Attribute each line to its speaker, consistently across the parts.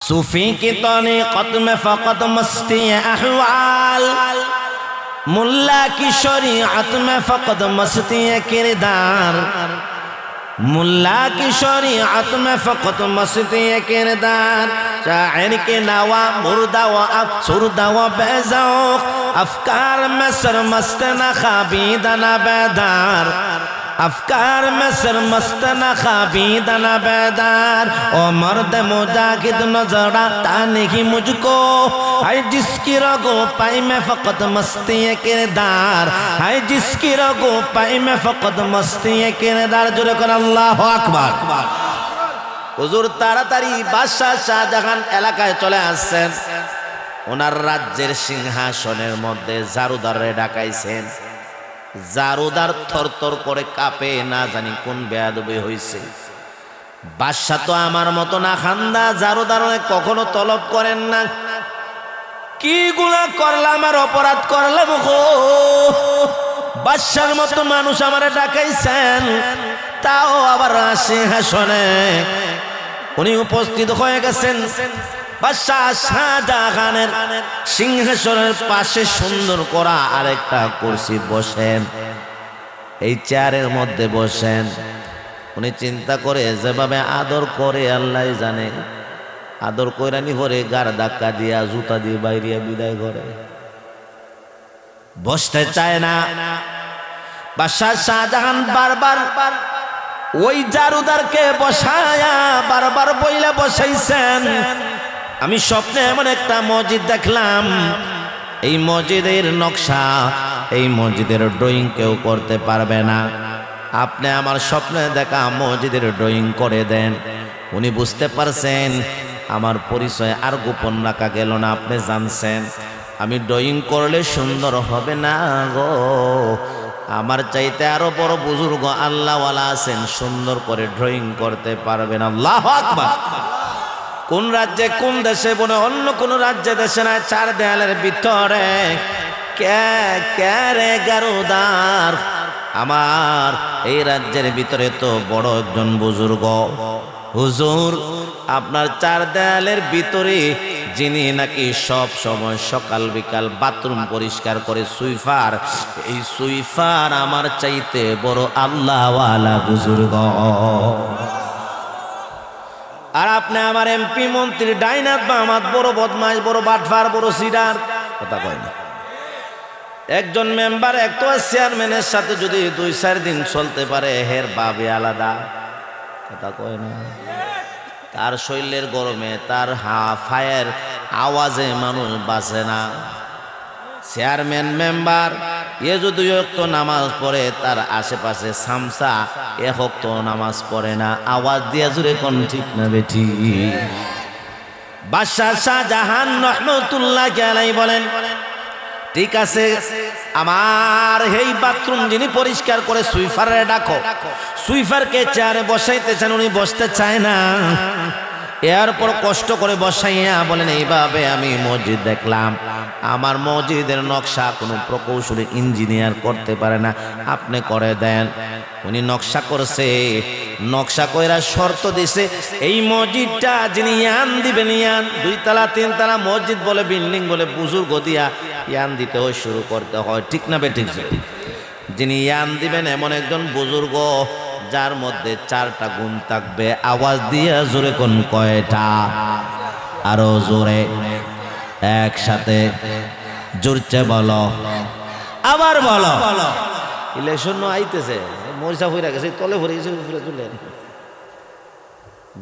Speaker 1: सूफी की तरीक़त में फ़क़त मस्ती अहवाल, मुल्ला की शरीअत में फ़क़त मस्ती किरदार, मुल्ला की शरीअत में फ़क़त मस्ती किरदार। शायर के नवा मुर्दा व अफसुर्दा व बेज़ौक़, अफ़कार में सरमस्त न ख़ाबीदा न बेदार, अफ़कार में सरमस्त न ख़ाबीदा न बेदार। ओ मर्द मुजाहिद नज़र आता नहीं मुझको, है जिसकी रगो पाई में फ़क़त मस्ती किरदार, है जिसकी रगो पाई में फ़क़त मस्ती किरदार। जोरे कर अल्लाहु अकबर। হুজুর তাড়াতাড়ি বাদশাহ শাহজাহান এলাকায় চলে আসছেন। ওনার রাজ্যের সিংহাসনের মধ্যে জারুদারে ডাকাইছেন। জারুদার থরথর করে কাঁপে, না জানি কোন বেয়াদবি হইছে। বাদশাহ তো আমার মতো না খান্দা, জারুদার কখনো তলব করেন না। কি গুনাহ করলাম আর অপরাধ করলাম গো, বাদশার মতো মানুষ আমারে ডাকাইছেন, তাও আবার সিংহাসনে উনি উপস্থিত হয়ে গেছেন। বাদশাহ শাহজাহানের সিংহাসনের পাশে সুন্দর করা আরেকটা কুরসি বসেন, এই চেয়ারের মধ্যে বসেন। উনি চিন্তা করে যেভাবে আদর করে আল্লাহ জানে, আদর কইরানি পরে গাড় ধাক্কা দিয়া জুতা দিয়ে বাইরে বিদায় করে, বসতে চায় না। বাদশাহ শাহজাহান বারবার ওই জারুদারকে বসায়া বারবার বইলা বসাইছেন, আমি স্বপ্নে এমন একটা মসজিদ দেখলাম, এই মসজিদের নকশা, এই মসজিদের ড্রয়িং কেউ করতে পারবে না, আপনি আমার স্বপ্নে দেখা মসজিদের ড্রয়িং করে দেন। উনি বুঝতে পারছেন আমার পরিচয় আর গোপন রাখা গেল না, আপনি জানছেন আমি ড্রয়িং করলে সুন্দর হবে না গো, আমার চাইতে আরো বড় বুজুর্গ আল্লাহওয়ালা আছেন, সুন্দর করে ড্রয়িং করতে পারবেন। আল্লাহু আকবার। কোন রাজ্যে কোন দেশে বলে অন্য কোন রাজ্যে দেশে না, চার দেয়ালের ভিতরে কে রে গারুদার, আমার এই রাজ্যের ভিতরে তো বড় একজন বুজুর্গ। হুজুর, আপনার চার দেয়ালের ভিতরে যিনি নাকি সব সময় সকাল বিকাল বাথরুম পরিষ্কার করে সুইফার, এই সুইফার আমার চাইতে বড় আল্লাহওয়ালা বুজুর্গ। আর আপনি আমার এমপি মন্ত্রী ডাইনাত বা আমার বড় বদমাইশ, বড় বাটফার, বড় সিডার, কথা কয় না। একজন মেম্বার একটা চেয়ারম্যানের সাথে যদি 2-4 দিন চলতে পারে, হের বাবে আলাদা, কথা কয় না। তার শরীরের গরমে, তার ফায়ার আওয়াজে মানুষ বাঁচে না। চেয়ারম্যান মেম্বার এ যদি একটু নামাজ পড়ে, তার আশেপাশে সামসা এক ওয়াক্ত নামাজ পড়ে না, আওয়াজ দিয়ে জুড়ে কোন ঠিক না বেঠি। বাদশাহ শাহজাহান রহমতুল্লাহ আলাইহি বলেন, ঠিক আছে, আমার এই বাথরুম যিনি পরিষ্কার করে সুইফারে ডাকো। সুইফারকে চেয়ারে বসাইতে চান, উনি বসতে চায় না। এরপর কষ্ট করে বসাইয়া বলেন, এইভাবে আমি মসজিদ দেখলাম, আমার মসজিদের নকশা কোনো প্রকৌশলী ইঞ্জিনিয়ার করতে পারে না, আপনি করে দেন। উনি নকশা করছে, নকশা কইরা শর্ত দিছে, এই মসজিদটা যিনি ইয়ান দিবেন, ইয়ান 2 তলা 3 তলা মসজিদ বলে, বিল্ডিং বলে, বুজুর্গ দিয়া ইয়ান দিতে হয়, শুরু করতে হয়, ঠিক না বেঠিক? যিনি ইয়ান দিবেন এমন একজন বুজুর্গ যার মধ্যে 4টা গুণ থাকবে। আওয়াজ দিয়ে জোরে কোন কয়টা? আরো জোরে, একসাথে জোরছে বলো, আবার বলো। ইলেকশন আইতেছে, মরিচা ফুরা গেছে, তলে ভরে গেছে, উপরে তুলে।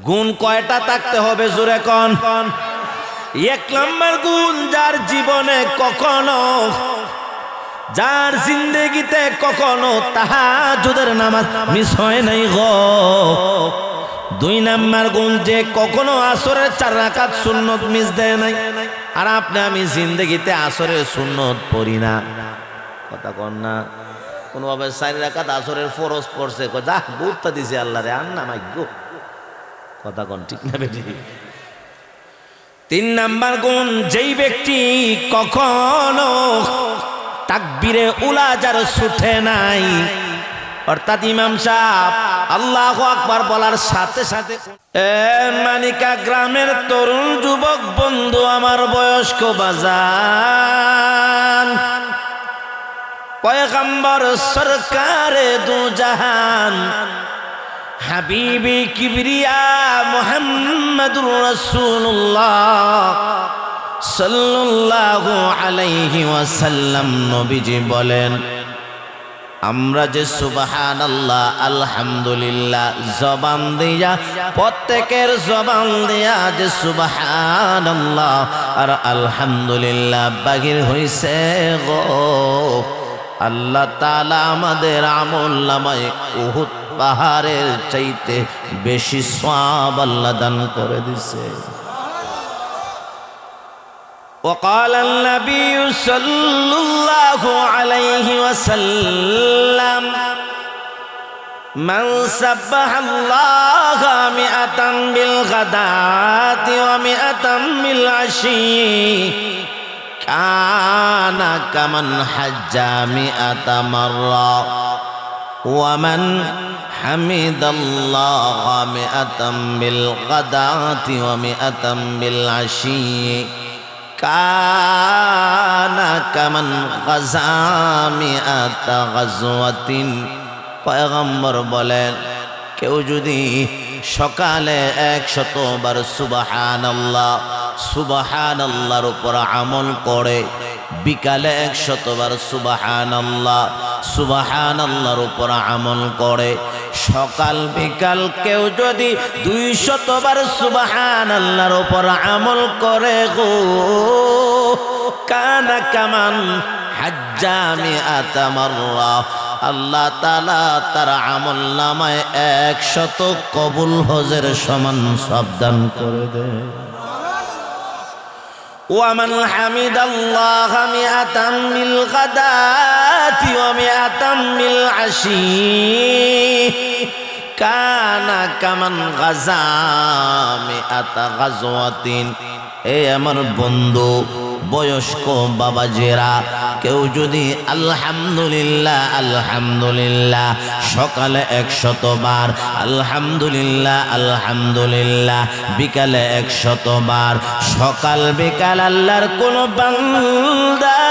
Speaker 1: গুণ কয়টা থাকতে হবে জোরে কোন? 1 নম্বর গুণ, যার জীবনে কখনো, যার জিন্দেগিতে কখনো তাহাজ্জুদের নামাজ মিস হয় নাই গো। 2 নম্বর গুণ, যে কখনো আসরের 4 রাকাত সুন্নত মিস দেয় নাই। আর আপনি আমি জিন্দেগিতে আসরের সুন্নত পড়ি না, কথা কন না। কোনোভাবে 4 রাকাত আসরের ফরজ পড়ছে, যা বুঝতে দিছে আল্লাহ রে, আর না মাই গো, কথা কন ঠিক না বেটি? 3 নম্বর গুণ, যেই ব্যক্তি কখনো তাকবীরে উলা যার ছুটে নাই, অর্থাৎ ইমাম সাহেব আল্লাহু আকবার বলার সাথে সাথে মানিকা গ্রামের তরুণ যুবক বন্ধু আমার বয়স্ক বাজান পয়গম্বর সরকারে দু জাহান হাবিবি কিবরিয়া মুহাম্মদুর রাসূলুল্লাহ সাল্লাল্লাহু আলাইহি ওয়াসাল্লাম নবীজি বলেন, আমরা যে সুবহানাল্লাহ আলহামদুলিল্লাহ জবান দিয়া প্রত্যেকের জবান দিয়া যে সুবহানাল্লাহ আর আলহামদুলিল্লাহ বাহির হইছে গো, আল্লাহ তাআলা আমাদের আমলনামায় উহুদ পাহাড়ের চাইতে বেশি সওয়াব আল্লাহ দান করে দিছে। وقال النبي صلى الله عليه وسلم من سبح الله 100 بالغداة و100 بالعشي كان كمن حج 100 مرة ومن حمد الله 100 بالغداة و100 بالعشي কানা কামান গাযা মিআতা গাজওয়াতিন। পয়গম্বর বলেন, কেউ যদি সকালে 100 বার সুবহানাল্লাহ সুবহানাল্লাহর উপর আমল করে, বিকালে 100 বার সুবহানাল্লাহ সুবহানাল্লাহর উপর আমল করে, সকাল বিকাল কেউ যদি 200 বার সুবহানাল্লাহর উপর আমল করে গো, কানা কামান হাজ্জা মিআতা মাররা, আল্লাহ তাআলা তার আমল নামায় 100 কবুল হজের সমান সওয়াব দান করে দেয়। ومن حمد الله 100 بالغداة و100 بالعشي كان كمن غزا 100 غزوة। এ আমার বন্ধু বয়স্ক বাবাজেরা, কেউ যদি আলহামদুলিল্লাহ আলহামদুলিল্লাহ সকালে 100 বার আলহামদুলিল্লাহ আলহামদুলিল্লাহ, বিকালে 100 বার, সকাল বিকাল আল্লাহর কোন বান্দা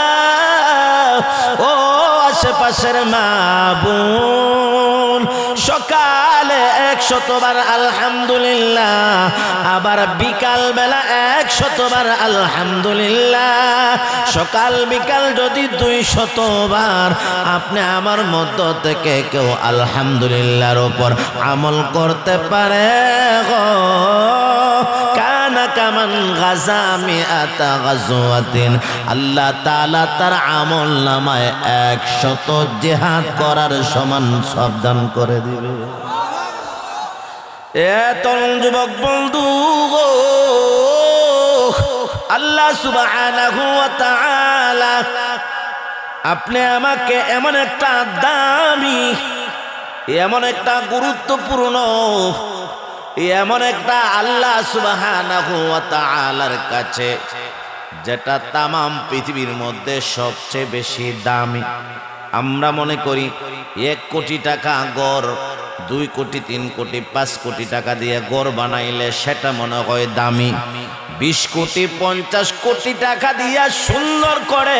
Speaker 1: ও আশেপাশের মা বোন সকালে 100 বার আলহামদুলিল্লাহ, আবার বিকাল বেলা 100 বার আলহামদুলিল্লাহ, সকাল বিকাল যদি 200 বার আপনি আমার মধ্য থেকে কেউ আলহামদুলিল্লাহর উপর আমল করতে পারে গো, কানা কামান গাযা মিআতা গাজওয়াতিন, আল্লাহ তাআলা তার আমল নামায় 100 জিহাদ করার সমান সওয়াব দান করে দিবে। এ তরুণ যুবক বন্ধু গো, আল্লাহ সুবহানাহু ওয়া তাআলা আপনি আমাকে এমন একটা দামি, এমন একটা গুরুত্বপূর্ণ, এমন একটা আল্লাহ সুবহানাহু ওয়া তাআলার কাছে যেটা তামাম পৃথিবীর মধ্যে সবচেয়ে বেশি দামি। আমরা মনে করি 1 কোটি টাকা গড়, 2 কোটি 3 কোটি 5 কোটি টাকা দিয়ে গড় বানাইলে সেটা মনে হয় দামি। 20 কোটি 50 কোটি টাকা দিয়া সুন্দর করে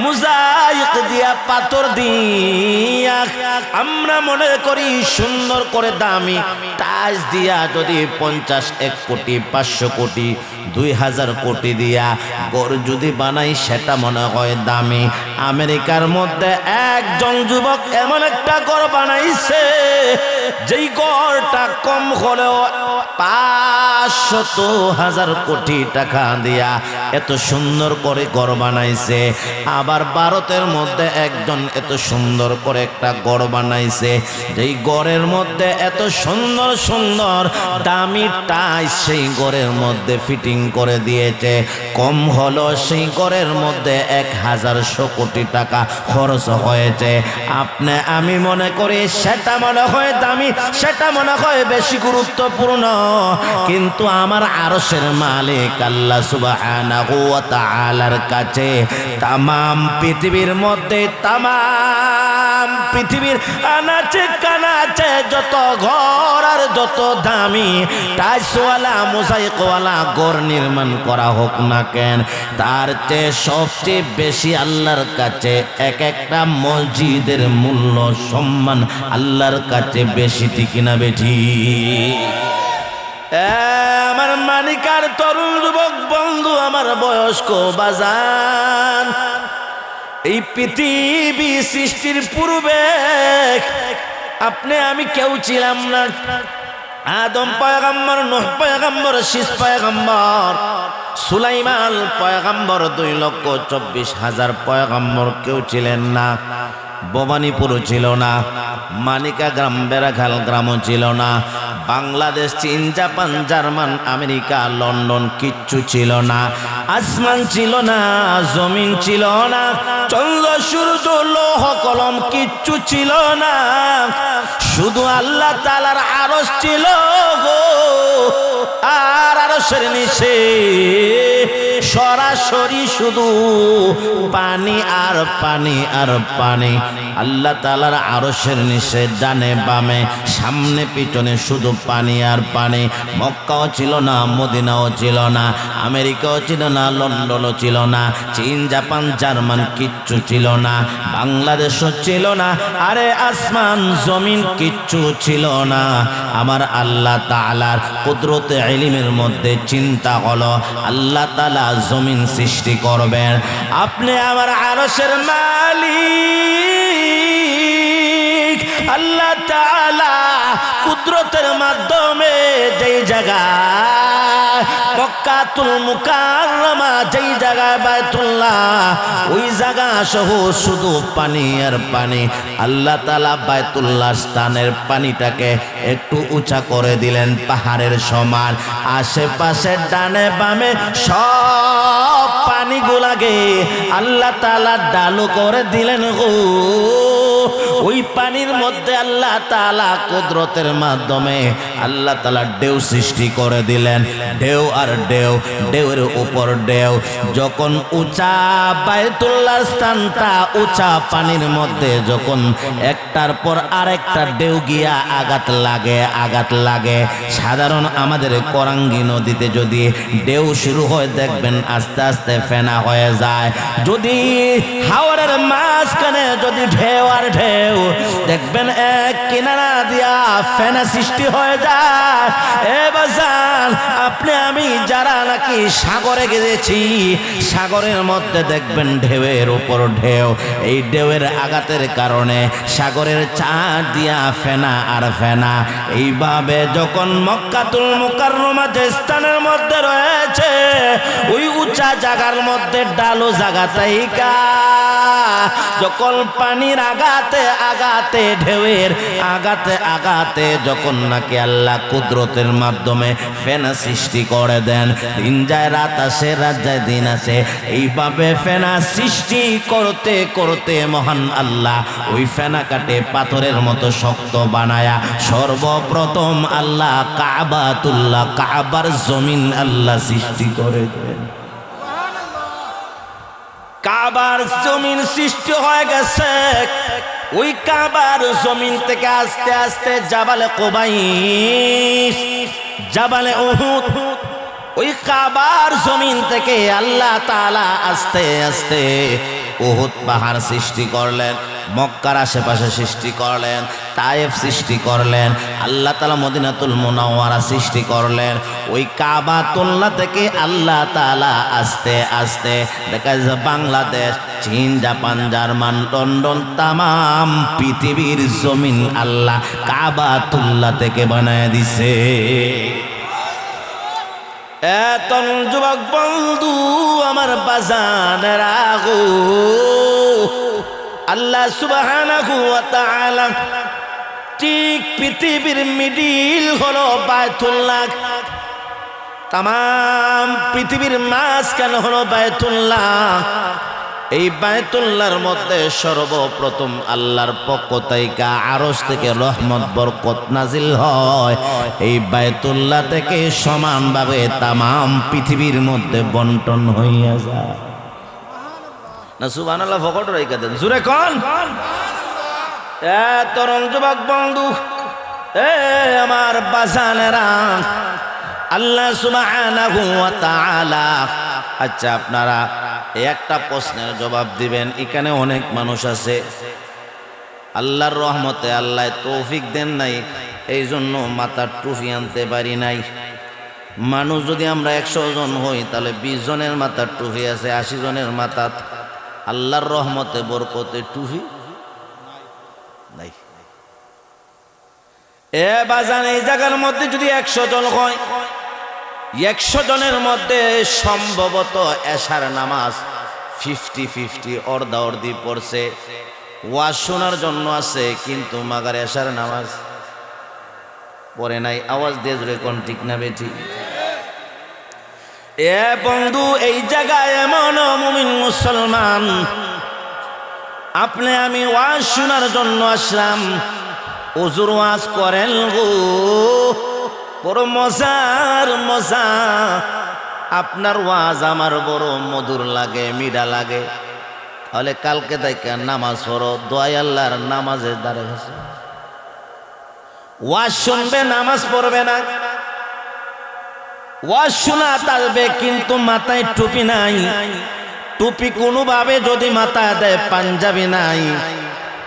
Speaker 1: মোজাইক দিয়া পাথর দিয়া আমরা মনে করি সুন্দর করে দামি। টাইলস দিয়া যদি 50 1 কোটি 500 কোটি 2000 কোটি দিয়া গড় যদি বানাই সেটা মনে হয় দামি। আমেরিকার মধ্যে একজন যুবক এমন একটা গড় বানাইছে যেই গড়টা কম হলেও 500,000 কোটি টাকা দিয়া এত সুন্দর করে গড় বানাইছে। আবার ভারতের মধ্যে একজন এত সুন্দর করে একটা গড় বানাইছে, যেই গড়ের মধ্যে এত সুন্দর সুন্দর দামি টাইলস সেই গড়ের মধ্যে ফিটিং করে দিয়েছে। কম হলো সেই গড়ের মধ্যে 1000 কোটি টাকা খরচ হয়েছে। আপনি আমি মনে করি সেটা মনে হয় দামি দামি সেটা মনে হয় বেশি গুরুত্বপূর্ণ, কিন্তু আমার আরশের মালিক আল্লাহ সুবহানাহু ওয়া তাআলার কাছে তামাম পৃথিবীর মধ্যে তামাম পৃথিবীর আনাচে কানাচে যত ঘর আর যত দামি টাইলসওয়ালা মোজাইকওয়ালা ঘর নির্মাণ করা হোক না কেন, তার চেয়ে সবচেয়ে বেশি আল্লাহর কাছে এক একটা মসজিদের মূল্য সম্মান আল্লাহর কাছে বেশি, ঠিক না বেঠি? আমার মানিকার তরুণ যুবক বন্ধু, আমার বয়স্ক বাজান, এই পৃথিবী সৃষ্টির পূর্বে আপনি আমি কেউ ছিলাম না। আদম পয়গম্বর, নূহ পয়গম্বর, শীষ পয়গম্বর, সুলাইমান পয়গম্বর, 2,24,000 পয়গম্বর কেউ ছিলেন না। ভবানীপুর ছিল না, মানিকা গ্রাম বেড়াখাল গ্রামও ছিল না, বাংলাদেশ, চীন, জাপান, জার্মান, আমেরিকা, লন্ডন কিচ্ছু ছিল না। আসমান ছিল না, জমিন ছিল না, চন্দ্র সূর্য লৌহ কলম কিচ্ছু ছিল না, শুধু আল্লাহ তাআলার আরশ ছিল গো। আর আরশের নিচে সরাসরি শুধু পানি আর পানি আর পানি। আল্লাহ তাআলার আরশের নিচে ডানে বামে সামনে পিছনে শুধু পানি আর পানি। মক্কাও ছিল না, মদিনাও ছিল না, আমেরিকাও ছিল না, লন্ডনও ছিল না, চীন, জাপান, জার্মান কিচ্ছু ছিল না, বাংলাদেশও ছিল না, আরে আসমান জমিন কিচ্ছু ছিল না। আমার আল্লাহ তাআলার কুদরতে ইলমের মধ্যে চিন্তা হলো আল্লাহ তাআলা জমিন সৃষ্টি করবেন। আপনি আমার আরশের মালিক আল্লাহ তাআলা কুদরতের মাধ্যমে যেই জায়গায় মক্কাতুল মুকাররমা, যেই জায়গায় বায়তুল্লাহ, ওই জায়গা সহ শুধু পানি আর পানি। আল্লাহ তাআলা বায়তুল্লাহ স্থানের পানিটাকে একটু উঁচা করে দিলেন পাহাড়ের সমান, আশেপাশে ডানে বামে সব পানিগুলাকে আল্লাহ তাআলা ডালু করে দিলেন গো। ওই পানির মধ্যে আল্লাহ তাআলা কুদরতের মাধ্যমে আল্লাহ তাআলা ঢেউ সৃষ্টি করে দিলেন। ঢেউ আর ঢেউ, ঢেউয়ের উপর ঢেউ। যখন উঁচা বায়তুল্লাহ স্থানটা উঁচা পানির মধ্যে যখন একটার পর আরেকটা ঢেউ গিয়া আঘাত লাগে, সাধারণ আমাদের করাঙ্গি নদীতে যদি ঢেউ শুরু হয় দেখবেন আস্তে আস্তে ফেনা হয়ে যায়। যদি হাওরের মাঝখানে যদি ঢেউ আর ঢেউ দেখবেন এক কিনারা দিয়া ফেনা সৃষ্টি হয়ে যায়। এ বাজান, আপনি আমি যারা নাকি সাগরে গেছি, সাগরের মধ্যে দেখবেন ঢেউয়ের উপর ঢেউ, এই ঢেউয়ের আঘাতের কারণে সাগরের চার দিয়া ফেনা আর ফেনা। এইভাবে যখন মক্কাতুল মুকাররমা যে স্থানের মধ্যে রয়েছে ওই উঁচা জায়গার মধ্যে ডালো জায়গা তাইকা যখন পানির আঘাতে আঘাতে ঢেউয়ের আঘাতে আঘাতে যখন নাকি আল্লাহ কুদরতের মাধ্যমে ফেনা সৃষ্টি করে দেন, দিন যায় রাত আসে, রাত যায় দিন আসে, এইভাবে ফেনা সৃষ্টি করতে করতে মহান আল্লাহ ওই ফেনা কাটে পাথরের মতো শক্ত বানায়া সর্বপ্রথম আল্লাহ কাবাতুল্লাহ, কাবার জমিন আল্লাহ সৃষ্টি করে দেন। কাবার জমিন সৃষ্টি হয়ে গেছে। ওই কাবার জমিন থেকে আস্তে আস্তে জাবালে কুবাইস, জাবালে উহুদ, ওই কাবার জমিন থেকে আল্লাহ তাআলা আস্তে আস্তে উহুদ পাহাড় সৃষ্টি করলেন, মক্কার আশেপাশে সৃষ্টি করলেন, তায়েফ সৃষ্টি করলেন, আল্লাহ তাআলা মদিনাতুল মুনাওয়ারা সৃষ্টি করলেন। ওই কাবাতুল্লাহ থেকে আল্লাহ তাআলা আস্তে আস্তে দেখা যায় বাংলাদেশ, চীন, জাপান, জার্মান, লন্ডন, তামাম পৃথিবীর জমিন আল্লাহ কাবাতুল্লাহ থেকে বানায় দিছে। এত যুবক বন্ধু আমার বাজানেরা গো, আল্লাহ সুবহানাহু ওয়া তাআলা ঠিক পৃথিবীর মিডিল হলো বায়তুল্লাহ, তামাম পৃথিবীর মাঝখানে হলো বায়তুল্লাহ। এই বায়তুল্লাহর মধ্যে সর্বপ্রথম আল্লাহর পক্ষ থেকে আরশ থেকে রহমত বরকত নাজিল হয়। এই বায়তুল্লাহ থেকে সমানভাবে তামাম পৃথিবীর মধ্যে বন্টন হইয়া যায়। না সুবহানাল্লাহ ফকট রাইখা দেন জুরে কোন। তরুণ যুবক বন্ধু, আমার বাজানেরা, আল্লাহ সুবহানাহু ওয়া তাআলা, আচ্ছা আপনারা একটা প্রশ্নের জবাব দিবেন। এখানে অনেক মানুষ আছে আল্লাহর রহমতে আল্লাহ তৌফিক দেন নাই, এই জন্য মাথার টুপি আনতে পারি নাই। মানুষ যদি আমরা 100 জন হই তাহলে 20 জনের মাথার টুপি আছে, 80 জনের মাথা আল্লাহর রহমতে বরকতে টুপি নাই। বাজান এই জায়গার মধ্যে যদি 100 জন হয়, 100 জনের মধ্যে সম্ভবত এশার নামাজ 50-50 অর্ধা অর্ধি পড়ছে, ওয়াজ শোনার জন্য আছে, কিন্তু মাগার এশার নামাজ পড়ে নাই। আওয়াজ দিয়ে জোরে কোন ঠিক না বেঠি? বন্ধু এই জায়গায় এমন মুমিন মুসলমান, আপনি আমি ওয়াজ শোনার জন্য আসলাম, হুজুর ওয়াজ করেন গো, বড় মজার মজা, আপনার ওয়াজ আমার বড় মধুর লাগে, মিঠা লাগে। তাহলে কালকে থেকে নামাজ পড়ো, দোয়াই আল্লাহর নামাজের দ্বারে গেছে। ওয়াজ শুনবে, নামাজ পড়বে না। ওয়াজ শোনা থাকবে কিন্তু মাথায় টুপি নাই। টুপি কোনোভাবে যদি মাথায় দেয়, পাঞ্জাবি নাই,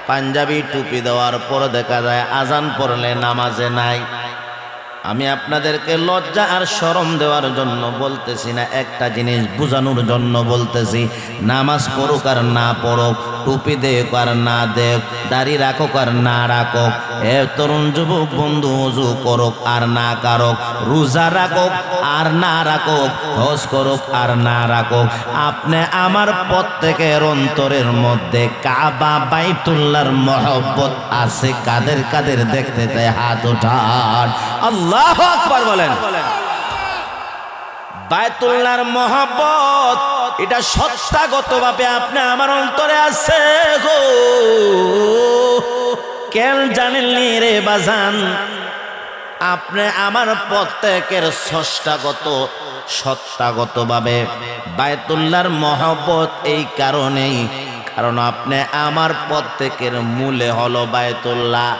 Speaker 1: পাঞ্জাবি টুপি দেওয়ার পর দেখা যায় আজান পড়লে নামাজে নাই। আমি আপনাদেরকে লজ্জা আর শরম দেওয়ার জন্য বলতেছি না, একটা জিনিস বোঝানোর জন্য বলতেছি। নামাজ পড়ুক আর না পড়ুক, টুপি দেখ আর না দেখ, দাড়ি রাখুক আর না রাখুক, তরুণ যুবক বন্ধু ওযু করুক আর না করুক, রোজা রাখুক আর না রাখুক, হজ করুক আর না রাখুক, আপনি আমার প্রত্যেকের অন্তরের মধ্যে কাবা বাইতুল্লাহর মহব্বত আছে। কাদের কাদের দেখতে চাই হাত উঠান, আল্লাহু আকবার বলেন। বায়তুল্লাহর মহব্বত এটা সত্তাগতভাবে আপনি আমার অন্তরে আছে গো। কেন জানেননি রে বাজান? আপনি আমার প্রত্যেকের সত্তাগতভাবে বায়তুল্লাহর মহব্বত এই কারণেই, কারণ আপনি আমার প্রত্যেকের মূলে হলো বায়তুল্লাহ।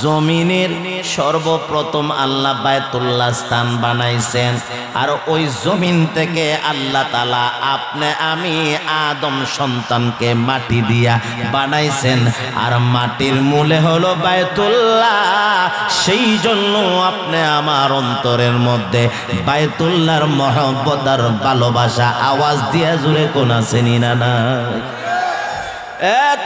Speaker 1: জমিনের সর্বপ্রথম আল্লাহ বায়তুল্লাহ স্থান বানাইছেন, আর ওই জমিন থেকে আল্লাহ তাআলা আপনি আমি আদম সন্তানকে মাটি দিয়া বানাইছেন, আর মাটির মূলে হলো বায়তুল্লাহ। সেই জন্য আপনি আমার অন্তরের মধ্যে বায়তুল্লাহর মহব্বত আর ভালোবাসা আওয়াজ দিয়া জুড়ে কোন আছেনি না নাই?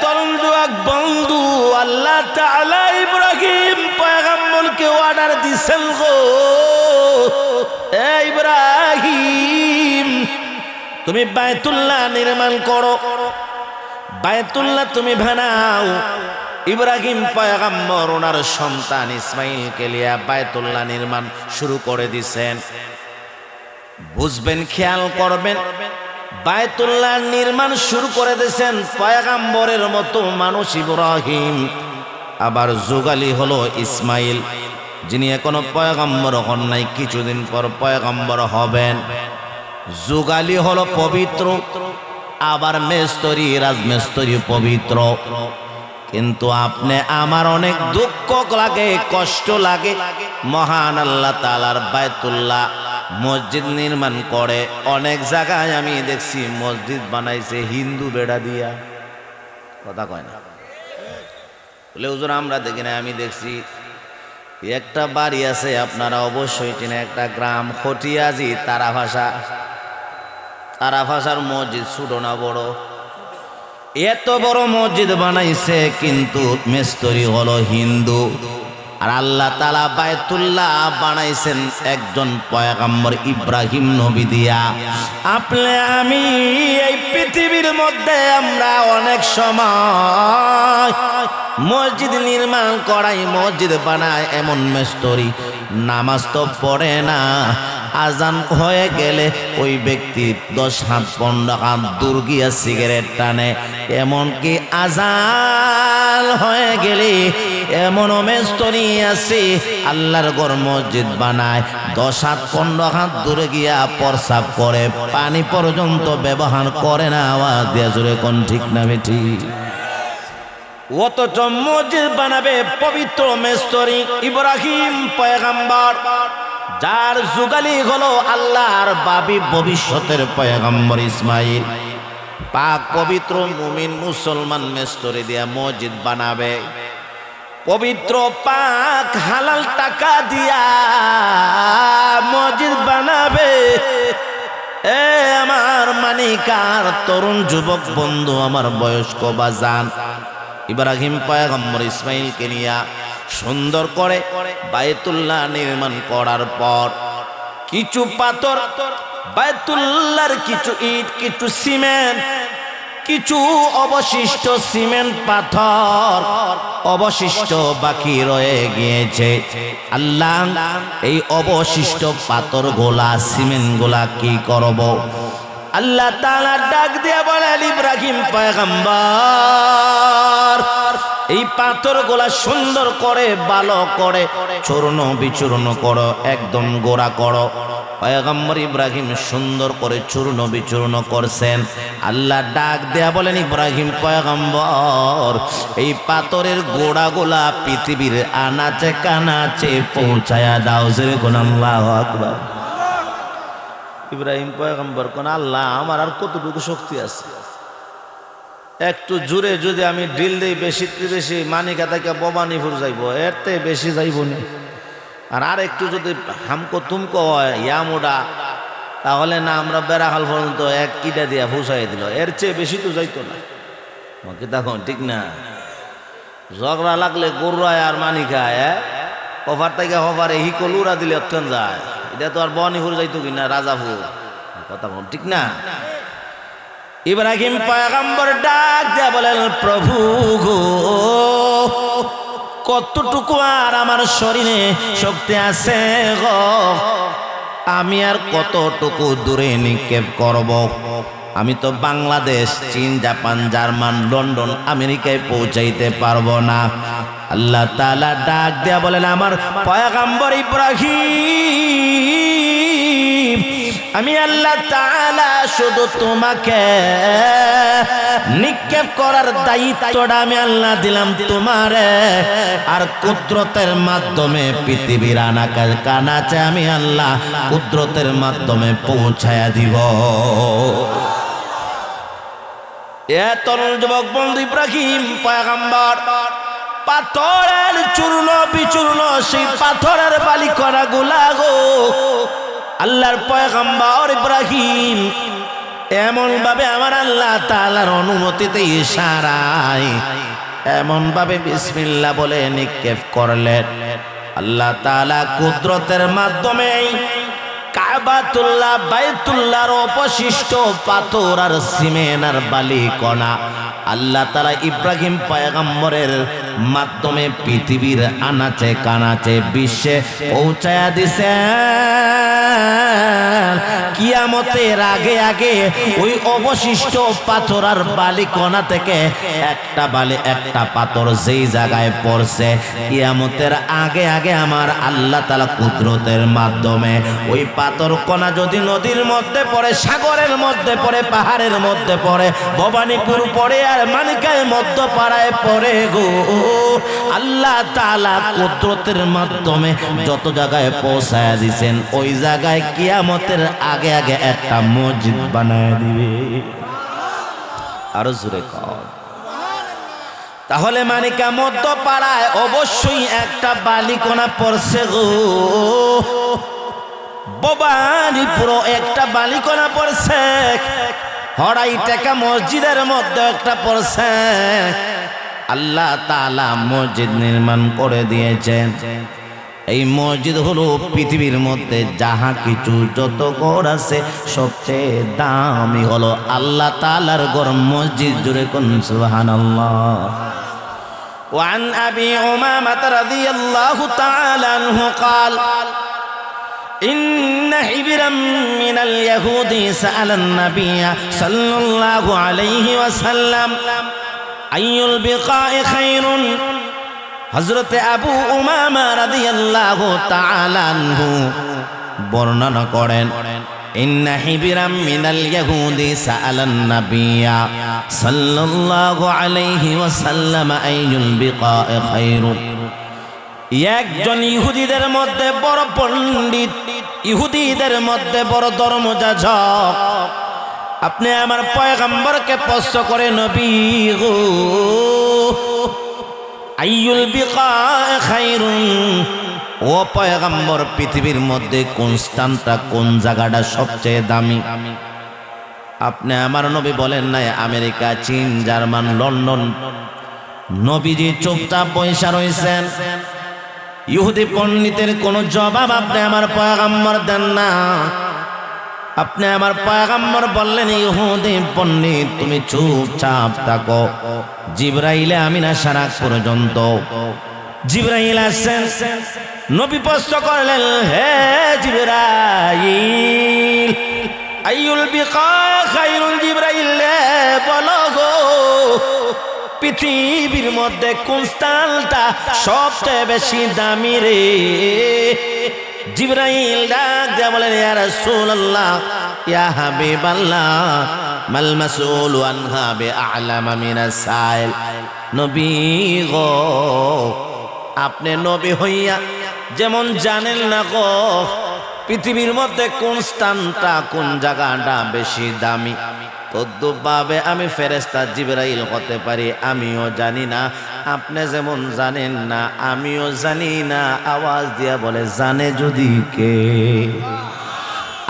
Speaker 1: তরুণ যুবক বন্ধু, আল্লাহ তাআলা ইব্রাহিম পয়গম্বরকে অর্ডার দিছেন গো, ইব্রাহিম তুমি বায়তুল্লাহ নির্মাণ করো, বায়তুল্লাহ তুমি বানাও। ইব্রাহিম পয়গম্বর ওনার সন্তান ইসমাইলকে লিয়া বায়তুল্লাহ নির্মাণ শুরু করে দিছেন। বুঝবেন, খেয়াল করবেন, বায়তুল্লাহ নির্মাণ শুরু করে দিয়েছেন পয়গম্বরের মতো মানুষ ইব্রাহিম, আবার যুগালি হলো ইসমাইল, যিনি এখনো পয়গম্বর হন নাই, কিছুদিন পর পয়গম্বর হবেন। যুগালি হলো পবিত্র, আবার মেস্তরি রাজমেস্তরি পবিত্র। কিন্তু আপনি আমার অনেক দুঃখ লাগে, কষ্ট লাগে, মহান আল্লাহ তাআলার বায়তুল্লাহ মসজিদ নির্মাণ করে। অনেক জায়গায় আমি দেখছি মসজিদ বানাইছে হিন্দু বেড়া দিয়া, কথা কয় না বলে হুজুর আমরা দেখি না। আমি দেখছি একটা বাড়ি আছে, আপনারা অবশ্যই চেনেন, একটা গ্রাম খটিয়াজি, তারা ভাষার মসজিদ, ছোট না বড়, এত বড় মসজিদ বানাইছে, কিন্তু মেস্তরি হলো হিন্দু। আর আল্লাহ তাআলা বায়তুল্লাহ বানাইছেন একজন পয়গম্বর ইব্রাহিম নবী দিয়া। আপনি আমি এই পৃথিবীর মধ্যে আমরা অনেক সময় মসজিদ নির্মাণ করাই, মসজিদ বানায় এমন মেস্তরি, নামাজ তো পড়ে না, আজান হয়ে গেলে ওই ব্যক্তি 10 হাত 15 হাত দূর গিয়া সিগারেট টানে। এমনকি আজান হয়ে গেলে এমন মেস্তরি আছে আল্লাহর ঘর মসজিদ বানায় 10 হাত 15 হাত দূরে গিয়া প্রস্রাব করে, পানি পর্যন্ত ব্যবহার করে না। আওয়াজ দিয়া জোরে কোন ঠিক না বেঠি? অথচ মসজিদ বানাবে পবিত্র মেস্তরি ইব্রাহিম পয়গম্বর, যার যুগালি হলো আল্লাহর বাবি ভবিষ্যতের পয়গম্বর ইসমাইল। পাক পবিত্র মুমিন মুসলমান মেস্তরি দিয়া মসজিদ বানাবে, পবিত্র পাক হালাল টাকা দিয়া মসজিদ বানাবে। এ আমার মানিকার তরুণ যুবক বন্ধু, আমার বয়স্ক বাজান, ইব্রাহিম পয়গম্বর ইসমাইলকে নিয়া সুন্দর করে বায়তুল্লাহ নির্মাণ করার পর কিছু পাথর, বায়তুল্লাহর কিছু ইট, কিছু সিমেন্ট, কিছু অবশিষ্ট সিমেন্ট পাথর অবশিষ্ট বাকি রয়ে গিয়েছে। আল্লাহ এই অবশিষ্ট পাথর গোলা সিমেন্ট গোলা কি করব? আল্লাহ তাআলা ডাক দিয়ে বলেন, ইব্রাহিম পয়গম্বর এই পাথর গোলা সুন্দর করে ভালো করে চূর্ণ বিচূর্ণ করো, একদম গোড়া করো। পয়গম্বর ইব্রাহিম সুন্দর করে চূর্ণ বিচূর্ণ করছেন। আল্লাহ ডাক দেয়া বলেন, ইব্রাহিম পয়গম্বর এই পাথরের গোড়াগুলা পৃথিবীর আনাচে কানাচে পৌঁছায়া দাও। যেরকম আল্লাহু আকবার। ইব্রাহিম পয়গম্বর কোন, আল্লাহ আমার আর কতটুকু শক্তি আছে? একটু জুড়ে যদি আমি ডিল দেই বেশি বেশি মানিকা থেকে ববানিপুর যাইব, এর থেকে বেশি যাইব না। আর একটু যদি হামকো তুমকো হয় ইয়ামোডা, তাহলে না আমরা বেড়াখাল পর্যন্ত এক ইটা দিয়া ফুসাই দিল, এর চেয়ে বেশি তো যাইতো না। কি তখন ঠিক না? ঝগড়া লাগলে গরুরায় আর মানিকায় কভার থেকে হভারে হিকল উড়া দিলে অত্যন্ত যায়। এটা তো আর বনিপুর যাইতো কিনা, রাজাপুর, কথা বল ঠিক না? ইব্রাহিম পয়গম্বর ডাক দেয়া বলেন, প্রভু গো কতটুকু আর আমার শরীরে শক্তি আছে গো, আমি আর কতটুকু দূরে নিক্ষেপ করব? আমি তো বাংলাদেশ, চীন, জাপান, জার্মান, লন্ডন, আমেরিকায় পৌঁছাইতে পারবো না। আল্লাহ তাআলা ডাক দেয়া বলেন, আমার পয়গম্বর ইব্রাহিম আমি আল্লাহ তাআলা শুধু তোমাকে নিক্ষেপ করার দায়িত্বটা আমি আল্লাহ দিলাম তোমারে, আর কুদরতের মাধ্যমে পৃথিবীর আনাকার কানাচে আমি আল্লাহ কুদরতের মাধ্যমে পৌঁছায়া দিব। এ তরুণ যুবক বন্ধু ইব্রাহিম পয়গম্বর পাথরের চূর্ণ বিচূর্ণ সেই পাথরের বালি করা গুলা গো আল্লাহর পয়গম্বর ইব্রাহিম এমন ভাবে আমার আল্লাহ তাআলার অনুমতিতে ইশারায় এমন ভাবে বিসমিল্লাহ বলে নিক্ষেপ করলেন। আল্লাহ তাআলা কুদরতের মাধ্যমে কাবাতুল্লাহ বাইতুল্লাহর অবশিষ্ট পাথর আর সিমেন্ট আর বালি কণা আল্লাহ তাআলা ইব্রাহিম পয়গম্বরের মাধ্যমে পৃথিবীর আনাচে কানাচে বিশ্বে পৌঁছায়া দিছে। কিয়ামতের আগে আগে ওই অবশিষ্ট পাথর আর বালি কণা থেকে একটা বালি একটা পাথর যেই জায়গায় পড়ছে, কিয়ামতের আগে আগে আমার আল্লাহ তাআলা কুদরতের মাধ্যমে ওই পাথর কণা যদি নদীর মধ্যে পড়ে, সাগরের মধ্যে পড়ে, পাহাড়ের মধ্যে পড়ে, ভবানীপুর পড়ে আর মানিকায় মধ্যপাড়ায় পড়ে গো, আল্লাহ তাআলা কুদরতের মাধ্যমে যত জায়গায় পৌঁছায়া দিবেন ওই জায়গায় কিয়ামতের আগে আগে একটা মসজিদ বানায় দিবে। আরো জোরে কর। তাহলে মানিকা মধ্যপাড়ায় অবশ্যই একটা বালিকণা পড়ছে গো, ভবানীপুর একটা বালিকণা পড়ছে, হড়াই টাকা মসজিদের মধ্যে একটা পড়ছে। আল্লাহ তাআলা মসজিদ নির্মাণ করে দিয়েছেন। এই মসজিদ হলো পৃথিবীর মধ্যে যাহা কিছু যত ঘর আছে সবচেয়ে দামি হলো আল্লাহ তাআলার ঘর মসজিদ। জুড়ে কোন সুবহানাল্লাহ। وعن أبي أمامة رضي الله تعالى عنه قال إن ইন্না হিবরাম মিনাল ইয়াহুদি সাআলান নাবিয়্যা সাল্লাল্লাহু আলাইহি ওয়াসাল্লাম আইয়ুল বিকাই খায়রুন। হযরত আবু উমামা রাদিয়াল্লাহু তাআলা আনহু বর্ণনা করেন, ইন্না হিবরাম মিনাল ইয়াহুদি সাআলান নাবিয়্যা সাল্লাল্লাহু আলাইহি ওয়াসাল্লাম আইয়ুল বিকাই খায়রুন। একজন ইহুদিদের মধ্যে বড় পণ্ডিত, ইহুদিদের মধ্যে বড় ধর্মযাজক আপনি আমার পয়গম্বরকে প্রশ্ন করে, নবী গো আইয়ুল বিকাই খায়রুন, ও পয়গম্বর পৃথিবীর মধ্যে কোন স্থানটা, কোন জায়গাটা সবচেয়ে দামি? আপনি আমার নবী বলেন নাই আমেরিকা, চীন, জার্মান, লন্ডন। নবীজি চুপচাপ বসে রয়েছেন। ইহুদি পণ্ডিতের কোনো জবাব আপনি আমার পয়গম্বর দেন না। আপনি আমার পয়গম্বর বললেন, ইহুদি পণ্ডিত তুমি চুপচাপ থাকো। জিবরাইল আমিন আসার আগ পর্যন্ত জিবরাইল আসেন। নবী প্রশ্ন করলেন, হে জিবরাইল আইয়ুল বিকাই খায়রুন, জিবরাইল বলো গো পৃথিবীর মধ্যে কোন স্থানটা সবচেয়ে বেশি দামি রে? জিবরাইল ডাক দিয়ে বলেন, ইয়া রাসূলুল্লাহ ইয়া হাবিবাল্লাহ মাল মাসউলু আনহা বিআলামা মিনাস সাইল। নবী গো আপনি নবী হইয়া যেমন জানেন না গো পৃথিবীর মধ্যে কোন স্থানটা, কোন জায়গাটা বেশি দামি, তদ্রূপভাবে আমি ফেরেশতা জিবরাইল হতে পারি, আমিও জানি না। আপনি যেমন জানেন না আমিও জানি না। আওয়াজ দিয়া বলে, জানে যদি কে?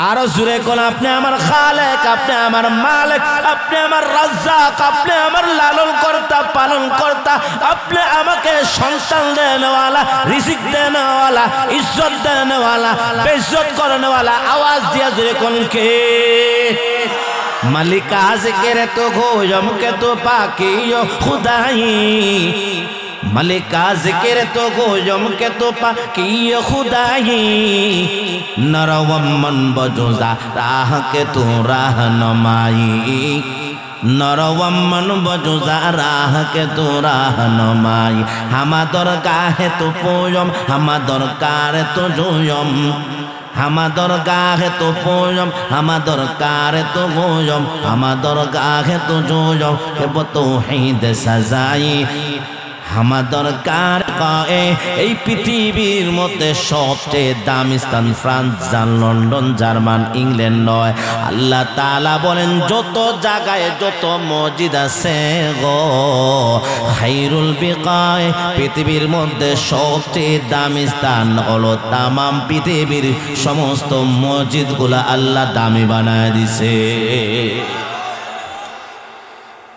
Speaker 1: আরো জোরে কোন, আপনি আমার খালেক, আপনি আমার মালিক, আপনি আমার রাজ্জাক, আপনি আমার লালন কর্তা, পালন কর্তা, আপনি আমাকে সন্তান দেনওয়ালা, রিজিক দেনওয়ালা, ইজ্জত দেনওয়ালা, বেইজ্জত করনেওয়ালা। আওয়াজ দিয়া জোরে কোন কে? মালিক আজকের তো গোয়ম কে তো পাকিও খুদাই, মালিক আজকের তো গোয়ম কে তো পাকিও খুদাই, নরওয়াম্মন বজুজা রাহ কে তো রাহনুমাই, নরওয়াম্মন বজুজা রাহ কে তো রাহনুমাই। হামাদর গাহে তো পোয়ম, হামাদর কারে তো জোয়ম, হামাদর গাহে তো পোয়ম, হামাদর কারে তো গোয়ম, হামাদর গাহে তো জোয়ম হেব তো হিদ সাজাই। হামাদর কার গায়ে এই পৃথিবীর মধ্যে সবচেয়ে দামি স্থান ফ্রান্স, লন্ডন, জার্মান, ইংল্যান্ড নয়। আল্লাহ তাআলা বলেন যত জায়গায় যত মসজিদ আছে গো খায়রুল বিকাই, পৃথিবীর মধ্যে সবচেয়ে দামি স্থান হলো তামাম পৃথিবীর সমস্ত মসজিদগুলা আল্লাহ দামি বানায় দিছে।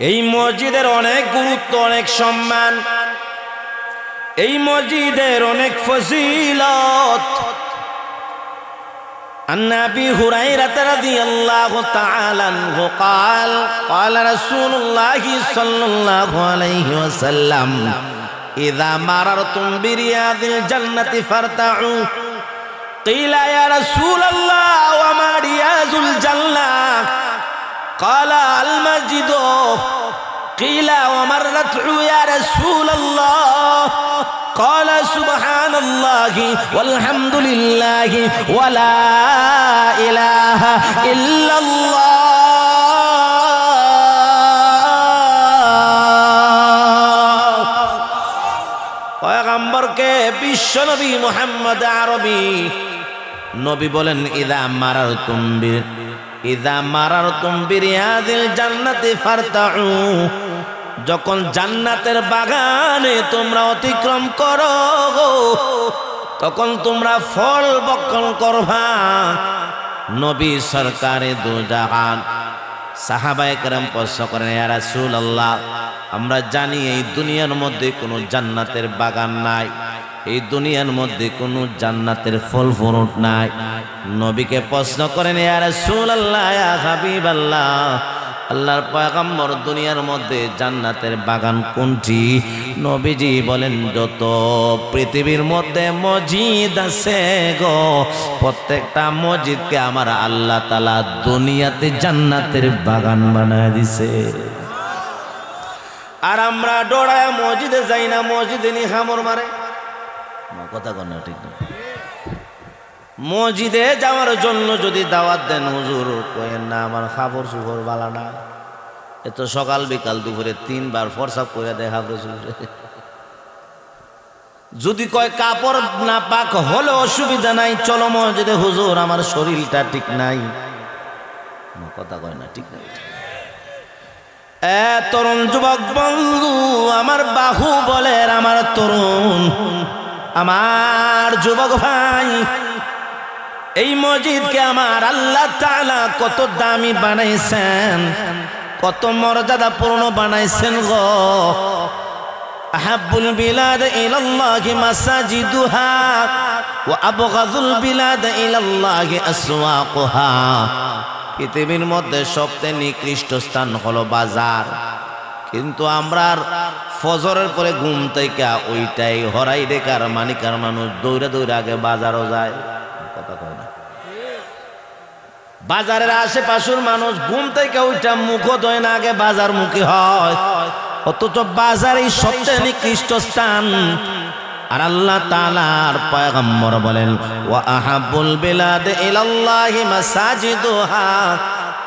Speaker 1: এই মসজিদের অনেক গুরুত্ব, অনেক সম্মান, এই মসজিদের অনেক ফজিলত। عن أبي هريرة رضي الله تعالى عنه قال قال رسول الله صلى الله عليه وسلم إذا مررتم برياض الجنة فارتعوا قيل يا رسول الله وما رياض الجنة قال المسجد قيل وما الرتع يا رسول الله قال سبحان الله والحمد لله ولا إله إلا الله। পয়গম্বরকে বিশ্বনবী মুহাম্মদ আরবি নবী বলেন, ইদা মারারতুম বিরিয়াদিল জান্নাতি ফারতাউ, যখন জান্নাতের বাগানে তোমরা অতিক্রম করো তখন তোমরা ফল বক্ষণ করবা। নবী সরকারে দু জাহান সাহাবায়ে কেরাম প্রশ্ন করেন, ইয়া রাসূলুল্লাহ আমরা জানি এই দুনিয়ার মধ্যে কোনো জান্নাতের বাগান নাই, এই দুনিয়ার মধ্যে কোনো জান্নাতের ফল ফ্রুট নাই। নবীকে প্রশ্ন করেন, ইয়া রাসূলুল্লাহ ইয়া হাবিবাল্লাহ আল্লাহর পয়গম্বর দুনিয়ার মধ্যে জান্নাতের বাগান কোনটি? নবীজি বলেন যত পৃথিবীর মধ্যে মসজিদ আছে গো, প্রত্যেকটা মসজিদকে আমার আল্লাহ তাআলা দুনিয়াতে জান্নাতের বাগান বানায় দিছে। আর আমরা ডোড়ায় মসজিদে যাই না, মসজিদে নি হামর মারে। কথা কন না, ঠিক না? মসজিদে যাওয়ার জন্য যদি দাওয়াত দেন, হুজুর কয়েন না আমার খাবার সুখর বালা না, এত সকাল বিকাল দুপুরে 3 বার ফরসাপ করে দেয় হাফরে সুখরে। যদি কয় কাপড় না পাক হলে অসুবিধা নাই, চলো মসজিদে, হুজুর আমার শরীরটা ঠিক নাই। কথা কয় না, ঠিক না? তরুণ যুবক বন্ধু আমার, বাহু বলে আমার তরুণ, আমার যুবক ভাই, এই মসজিদকে আমার আল্লাহ তাআলা কত দামি বানাইছেন, কত মর্যাদাপূর্ণ বানাইছেন গো। আহাব্বুল বিলাদ ইলাল্লাহি মাসাজিদুহা ওয়া আবগাযুল বিলাদ ইলাল্লাহি আসওয়াকুহা। পৃথিবীর মধ্যে সবচেয়ে নিকৃষ্ট স্থান হলো বাজার, কিন্তু আমরা ফজরের পরে ঘুম থেকে ওইটাই হরাই রেখার মানিকার মানুষ দৌড়ে দৌড়ে আগে বাজারও যায়। কথা কয় না? বাজারের আশেপাশের মানুষ ঘুম থেকে ওইটা মুখ ধোয় না, আগে বাজার মুখী হয়, অথচ বাজারই সবচেয়ে নিকৃষ্ট স্থান। আর আল্লাহ তাআলার পয়গম্বর বলেন ওয়া আহাব্বুল বিলাদ ইলাল্লাহি মাসাজিদুহা,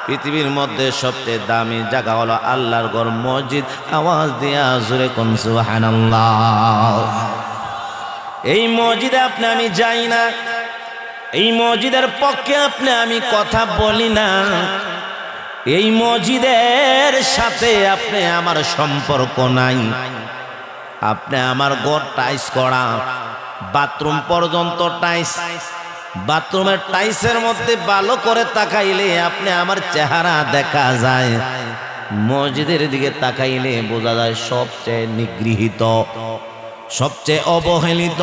Speaker 1: পৃথিবীর মধ্যে সবচেয়ে দামি জায়গা হলো আল্লাহর ঘর, মসজিদ। আওয়াজ দিয়া জোরে কোন সুবহানাল্লাহ। এই মসজিদে আপনি আমি যাই না, এই মসজিদের পক্ষে আপনি আমি কথা বলি না, এই মসজিদের সাথে আপনি আমার সম্পর্ক নাই। আপনি আমার ঘর টাইস করা, বাথরুম পর্যন্ত টাইস, বাথরুমের টাইসের মধ্যে ভালো করে তাকাইলে আপনি আমার চেহারা দেখা যায়, মসজিদের দিকে তাকাইলে বোঝা যায় সবচেয়ে নিগৃহীত, সবচেয়ে অবহেলিত।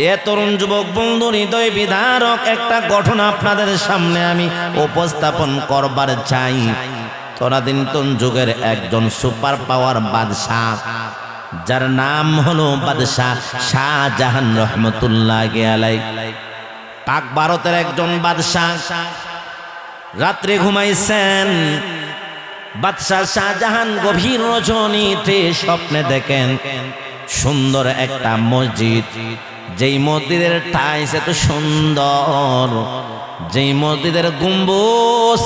Speaker 1: এ তরুণ যুবক বন্ধু, হৃদয় বিদারক একটা ঘটনা আপনাদের সামনে আমি উপস্থাপন করবার চাই। তদানীন্তন যুগের একজন সুপার পাওয়ার বাদশাহ, যার নাম হলো বাদশাহ শাহজাহান রহমতুল্লাহি আলাইহি। পাক ভারতের একজন বাদশাহ রাত্রে ঘুমাইছেন। বাদশাহ শাহজাহান গভীর রজনীতে স্বপ্নে দেখেন সুন্দর একটা মসজিদ, যেই মসজিদের টাইস এত সুন্দর, যেই মসজিদের গম্বুজ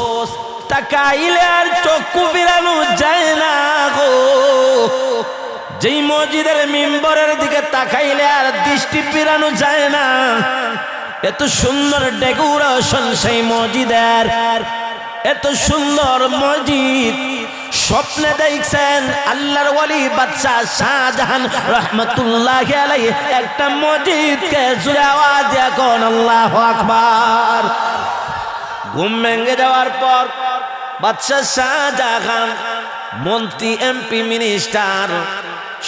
Speaker 1: তাকাইলে আর চক্ষু ফিরানো যায় না গো, যেই মসজিদের মিম্বরের দিকে তাকাইলে আর দৃষ্টি ফিরানো যায় না, এত সুন্দর ডেকোরেশন সেই মসজিদের, এত সুন্দর মসজিদ। স্বপ্নে দেখছেন আল্লাহর ওয়ালি বাদশাহ শাহজাহান রহমতুল্লাহি আলাইহি একটা মসজিদকে জোরে আওয়াজ দিয়ে কোন আল্লাহু আকবার। ঘুম ভেঙে যাওয়ার পর বাদশাহ শাহজাহান মন্ত্রী, এমপি, মিনিস্টার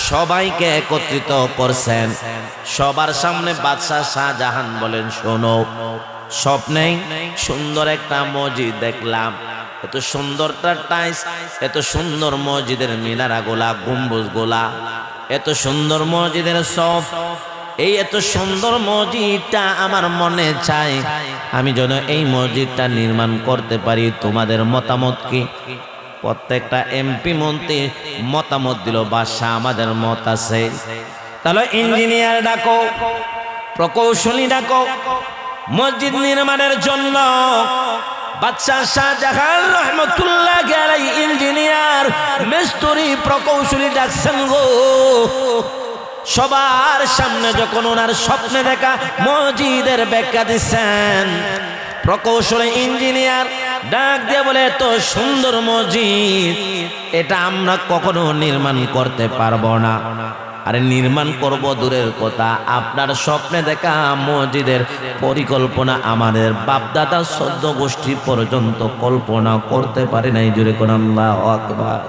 Speaker 1: সবাইকে একত্রিত করছেন। সবার সামনে বাদশাহ শাহজাহান বলেন, শোনো, স্বপ্নে সুন্দর একটা মসজিদ দেখলাম, এত সুন্দরটা টাইস, এত সুন্দর মসজিদের মিনারা গোলা, গম্বুজ গোলা, এত সুন্দর মসজিদের সব, এই এত সুন্দর মসজিদটা আমার মনে চায় আমি যেন এই মসজিদটা নির্মাণ করতে পারি। তোমাদের মতামত কি? প্রত্যেকটা এমপি মন্ত্রী মতামত দিল, বাদশাহ আমাদের মত আছে। তাহলে ইঞ্জিনিয়ার ডাকো, প্রকৌশলী ডাকো মসজিদ নির্মাণের জন্য। বাদশাহ শাহজাহান রহমতুল্লাহি আলাইহি ইঞ্জিনিয়ার, মিস্ত্রি, প্রকৌশলী ডাকছেন গো। সবার সামনে যখন ওনার স্বপ্নে দেখা মসজিদের ব্যাখ্যা দিচ্ছেন, প্রকৌশলী ইঞ্জিনিয়ার ডাক দিয়ে বলে, এত সুন্দর মসজিদ এটা আমরা কখনো নির্মাণ করতে পারবো না। আরে নির্মাণ করব দূরের কথা, আপনার স্বপ্নে দেখা মসজিদের পরিকল্পনা আমাদের বাপদাদা 14 গোষ্ঠী পর্যন্ত কল্পনা করতে পারে নাই। জোরে কোন আল্লাহু আকবার।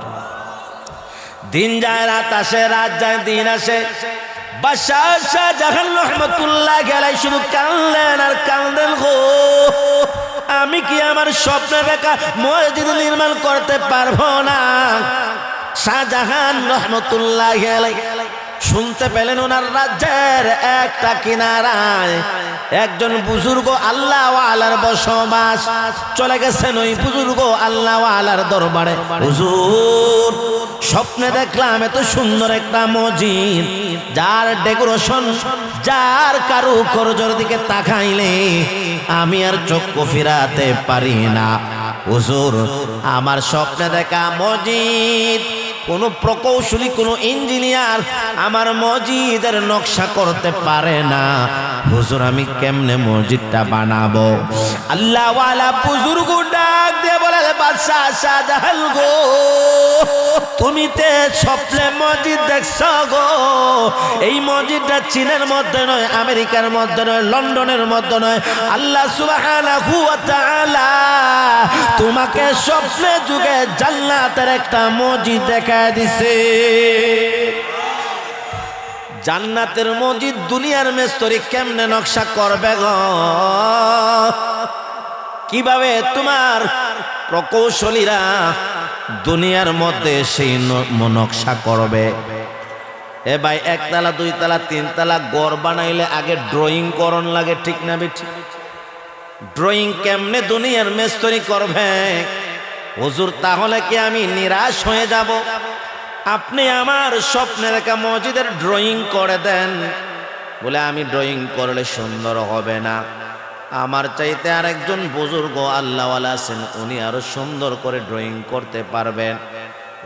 Speaker 1: দিন যায় রাত আসে, রাত যায় দিন আসে। বাদশাহ শাহজাহান রহমতুল্লাহি আলাইহি শুধু কাঁদলেন আর কাঁদলেন গো। আমি কি আমার স্বপ্নে দেখা মসজিদ নির্মাণ করতে পারবো না? শাহজাহান রহমতুল্লাহ আলাইহি শুনতে পেলেন ওনার রাজ্যের একটা কিনারায় একজন বুজুর্গ আল্লাহ ওয়ালার বসবাস। চলে গেছেন ওই বুজুর্গ আল্লাহ ওয়ালার দরবারে। হুজুর, স্বপ্নে দেখলাম এত সুন্দর একটা মসজিদ, যার ডেকোরেশন, যার কারুকার্যের দিকে তাকাইলে আমি আর চক্ষু ফিরাতে পারি না। হুজুর, আমার স্বপ্নে দেখা মসজিদ কোন প্রকৌশলী, কোন ইঞ্জিনিয়ার আমার মসজিদের নকশা করতে পারে না। হুজুর, আমি কেমনে মসজিদটা বানাবো? আল্লাহ ওয়ালা বুজুর্গ ডাক দিয়ে বলে, বাদশা শাহজাহান গো, তুমি তে স্বপ্নে মসজিদ দেখছো গো? এই মসজিদটা চীনের মধ্যে নয়, আমেরিকার মধ্যে নয়, লন্ডনের মধ্যে নয়, আল্লাহ সুবহানাহু ওয়া তাআলা তোমাকে স্বপ্নে যুগে জান্নাতের একটা মসজিদ দেখায় দিছে। জান্নাতের মসজিদ দুনিয়ার মেস্তরি কেমনে নকশা করবে গো? কিভাবে তোমার প্রকৌশলীরা দুনিয়ার মধ্যে সেই নকশা করবে? এ ভাই, একতলা, দুইতলা, তিনতলা ঘর বানাইলে আগে ড্রয়িং করন লাগে, ঠিক না বেঠিক? ড্রয়িং কেমনে দুনিয়ার মেস্তরি করবে? হুজুর, তাহলে কি আমি নিরাশ হয়ে যাব? আপনি আমার স্বপ্নে দেখা মসজিদের ড্রয়িং করে দেন। বলে, আমি ড্রয়িং করলে সুন্দর হবে না, আমার চাইতে আরেকজন বুজুর্গ আল্লাহওয়ালা আছেন, উনি আরো সুন্দর করে ড্রয়িং করতে পারবেন।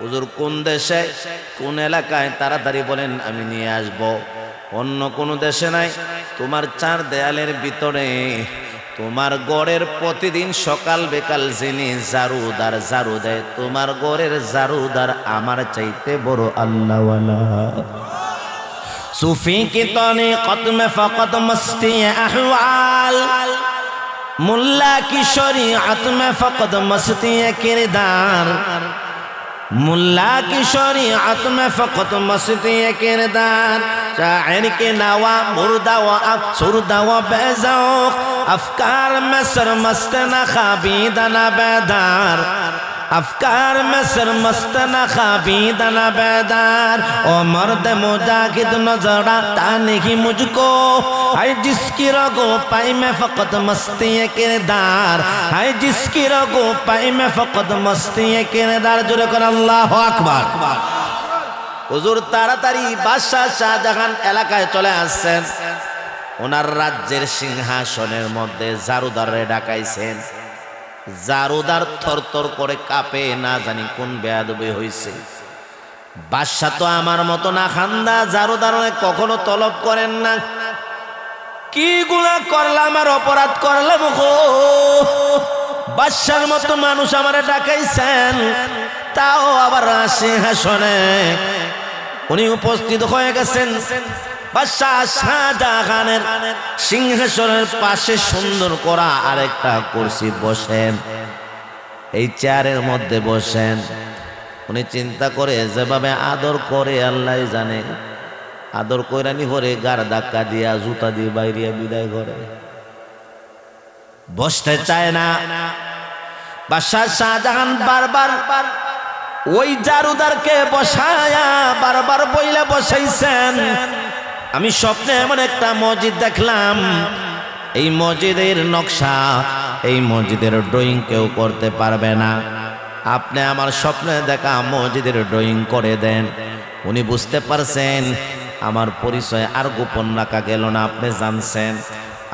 Speaker 1: হুজুর, কোন দেশে, কোন এলাকায়? তাড়াতাড়ি বলেন, আমি নিয়ে আসব। অন্য কোনো দেশে নাই, তোমার চার দেয়ালের ভিতরে তোমার গড়ের প্রতিদিন সকাল বিকাল যিনি জারুদার জারু দেয়, তোমার গড়ের জারুদার আমার চাইতে বড় আল্লাহওয়ালা। सूफी की तरीक़त में फ़क़त मस्ती अहवाल, मुल्ला की शरीअत में फ़क़त मस्ती किरदार, मुल्ला की शरीअत में फ़क़त मस्ती किरदार, शायर के नवा मुर्दा व अफसुर्दा व बेज़ौक़, अफ़कार में सरमस्त न ख़ाबीदा न बेदार, अफकार में सरमस्त न खाबीदा न बेदार, ओ मर्द मुजाहिद नजर आता नहीं मुझको, है जिसकी रगो पाई में फ़क़त मस्ती किरदार, है जिसकी रगो पाई में फ़क़त मस्ती किरदार। जोरे कर अल्लाहु अकबर। হুজুর, তাড়াতাড়ি বাদশা শাহজাহান এলাকায় চলে আসছেন। ওনার রাজ্যের সিংহাসনের মধ্যে জারুদারে ডাকাইছেন। জারুদার থরথর করে কাঁপে, না জানি কোন বেয়াদবি হইছে। বাদশা তো আমার মতো না খান্দা, জারুদার কখনো তলব করেন না। কি গুনাহ করলাম আর অপরাধ করলাম গো? বাদশার মতো মানুষ আমারে ডাকাইছেন, তাও আবার সিংহাসনে উনি উপস্থিত হয়ে গেছেন। বাদশা শাহজাহানের সিংহাসনের পাশে সুন্দর করা আরেকটা কুরসি বসেন, এই চেয়ারের মধ্যে বসেন। উনি চিন্তা করে যেভাবে আদর করে আল্লাহ জানে, আদর কইরানি ভরে গার ধাক্কা দিয়া জুতা দিয়ে বাইরে বিদায় করে, বসতে চায় না। বাদশা শাহজাহান বারবার ওই জারুদারকে বসায়া বারবার বইলা বসাইছেন, আমি স্বপ্নে এমন একটা মসজিদ দেখলাম, এই মসজিদের নকশা, এই মসজিদের ড্রয়িং কেউ করতে পারবে না, আপনি আমার স্বপ্নে দেখা মসজিদের ড্রয়িং করে দেন। উনি বুঝতে পারছেন আমার পরিচয় আর গোপন রাখা গেল না, আপনি জানছেন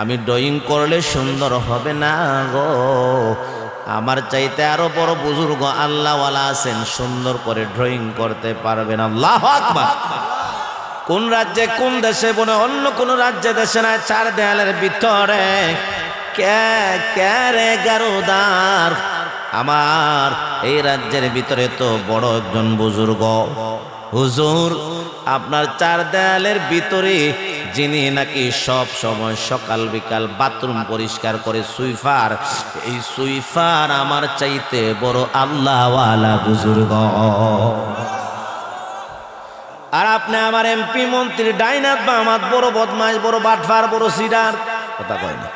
Speaker 1: আমি ড্রয়িং করলে সুন্দর হবে না গো, আমার চাইতে আরো বড় বুজুর্গ আল্লাহওয়ালা আছেন, সুন্দর করে ড্রয়িং করতে পারবেন। আল্লাহু আকবার। কোন রাজ্যে, কোন দেশে? বলে অন্য কোন রাজ্যে দেশে না, চার দেয়ালের ভিতরে। কে রে গারুদার? আমার এই রাজ্যের ভিতরে তো বড় একজন বুজুর্গ। হুজুর, আপনার চার দেয়ালের ভিতরে যিনি নাকি সব সময় সকাল বিকাল বাথরুম পরিষ্কার করে, সুইফার, এই সুইফার আমার চাইতে বড় আল্লাহওয়ালা বুজুর্গ। আর আপনি আমার এমপি মন্ত্রী ডাইনাত বা আমার বড় বদমাইশ, বড় বাটফার, বড় সিডার, কথা কয় না।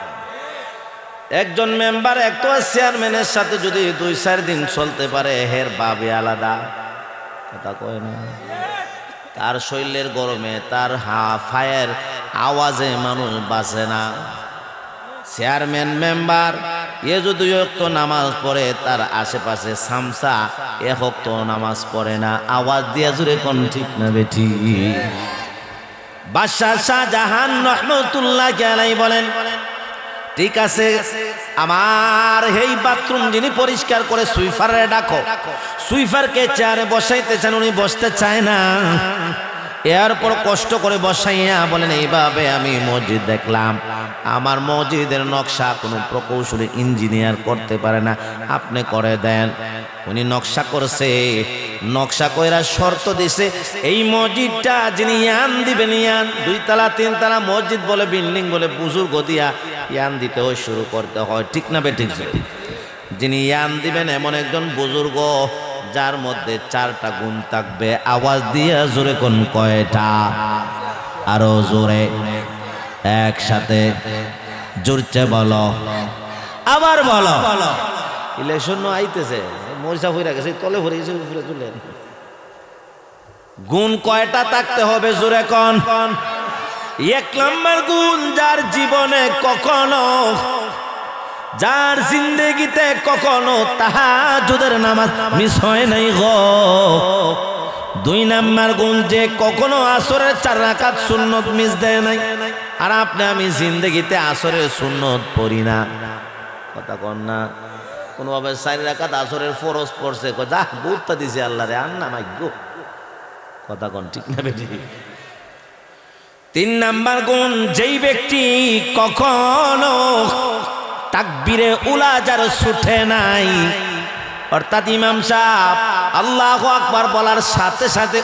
Speaker 1: একজন মেম্বার একটা চেয়ারম্যানের সাথে যদি 2-4 দিন চলতে পারে হের বাবে আলাদা কথা কয় না। তার শরীরের গরমে তার ফায়ার আওয়াজে মানুষ বাঁচে না। চেয়ারম্যান মেম্বার এ যদি ওয়াক্ত নামাজ পড়ে তার আশেপাশে সামসা 1 ওয়াক্ত নামাজ পড়ে না, আওয়াজ দিয়ে জুড়ে কোন ঠিক না বেঠি। বাদশাহ শাহজাহান রহমতুল্লাহ আলাইহি বলেন, ঠিক আছে আমার এই বাথরুম যিনি পরিষ্কার করে সুইপারে ডাকো। সুইপারকে চেয়ারে বসাইতে চান, উনি বসতে চায় না। এরপর কষ্ট করে বসাইয়া বলেন, এইভাবে আমি মসজিদ দেখলাম, আমার মসজিদের নকশা কোনো প্রকৌশলী ইঞ্জিনিয়ার করতে পারে না, আপনি করে দেন। উনি নকশা করছে, নকশা কইরা শর্ত দিছে এই মসজিদটা যিনি ইয়ান দিবেন, ইয়ান 2 তলা 3 তলা মসজিদ বলে বিল্ডিং বলে বুজুর্গ দিয়া ইয়ান দিতে হয়, শুরু করতে হয়, ঠিক না বেঠিক? যিনি ইয়ান দিবেন এমন একজন বুজুর্গ যার মধ্যে 4টা গুণ থাকবে। আওয়াজ দিয়ে জোরে কোন কয়টা? আরো জোরে, একসাথে জোরছে বলো, আবার বলো। ইলেকশন আইতেছে, মরিচা হইরা গেছে, তলে ভরে গেছে, উপরে তুলে। গুণ কয়টা থাকতে হবে জোরে কোন? 1 নম্বর গুণ, যার জীবনে কখনো, যার জিন্দেগিতে কখনো তাহাজ্জুদের নামাজ মিস হয় নাই গো। 2 নম্বর গুণ, যে কখনো আসরের 4 রাকাত সুন্নত মিস দেয় নাই। আর আপনি আমি জিন্দেগিতে আসরের সুন্নত পড়ি না, কথা কন না। কোনোভাবে 4 রাকাত আসরের ফরজ পড়ছে, যা বুঝতে দিছে আল্লাহ রে, আর না মাইগো, কথা কন ঠিক না বেটি? 3 নম্বর গুণ, যেই ব্যক্তি কখনো তাকবীরে উলা যার ছুটে নাই, অর্থাৎ ইমাম সাহেব আল্লাহু আকবার বলার সাথে সাথে